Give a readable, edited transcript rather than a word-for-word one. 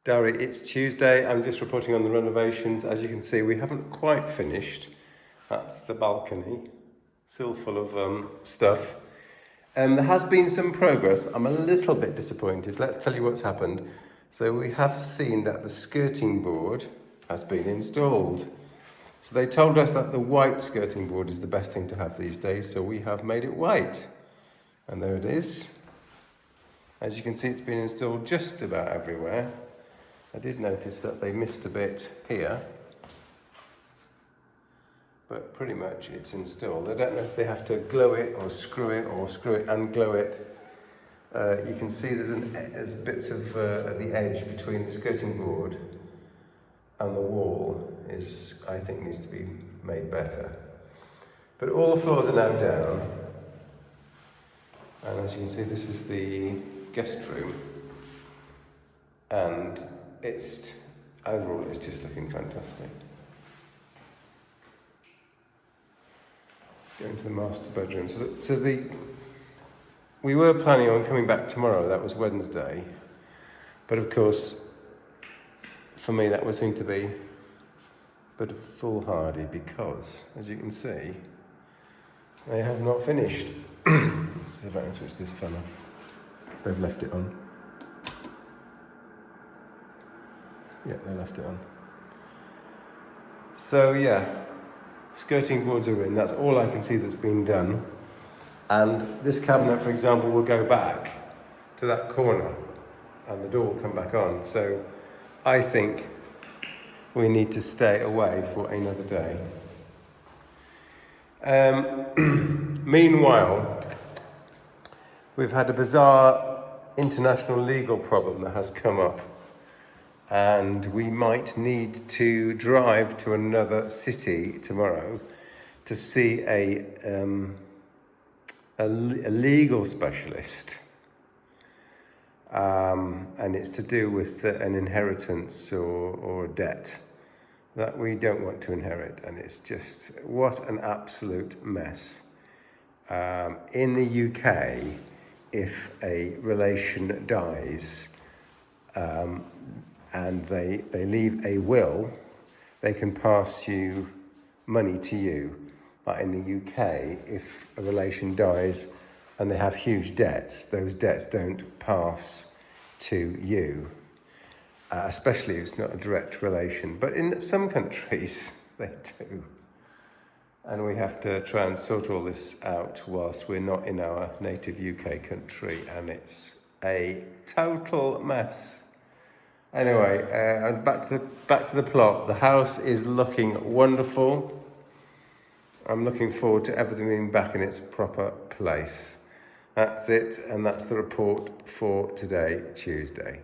Diary, it's Tuesday. I'm just reporting on the renovations. As you can see, we haven't quite finished. That's the balcony, still full of stuff. There has been some progress, but I'm a little bit disappointed. Let's tell you what's happened. So we have seen that the skirting board has been installed. So they told us that the white skirting board is the best thing to have these days, so we have made it white. And there it is. As you can see, it's been installed just about everywhere. I did notice that they missed a bit here, but pretty much it's installed. I don't know if they have to glue it or screw it and glue it. You can see there's bits of the edge between the skirting board and the wall I think needs to be made better. But all the floors are now down. And as you can see, this is the guest room. And overall it's just looking fantastic. Let's go into the master bedroom. We were planning on coming back tomorrow, that was Wednesday. But of course, for me that would seem to be a bit of foolhardy because, as you can see, they have not finished. Let's see if I can switch this fan off. They've left it on. Yeah, they left it on. So yeah, skirting boards are in. That's all I can see that's been done. And this cabinet, for example, will go back to that corner and the door will come back on. So I think we need to stay away for another day. Meanwhile, we've had a bizarre international legal problem that has come up. And we might need to drive to another city tomorrow to see a legal specialist. And it's to do with an inheritance or a debt that we don't want to inherit. And it's just, what an absolute mess. In the UK, if a relation dies, and they leave a will, they can pass money to you. But in the UK, if a relation dies and they have huge debts, those debts don't pass to you, especially if it's not a direct relation. But in some countries, they do. And we have to try and sort all this out whilst we're not in our native UK country, and it's a total mess. Anyway, back to the plot. The house is looking wonderful. I'm looking forward to everything being back in its proper place. That's it, and that's the report for today, Tuesday.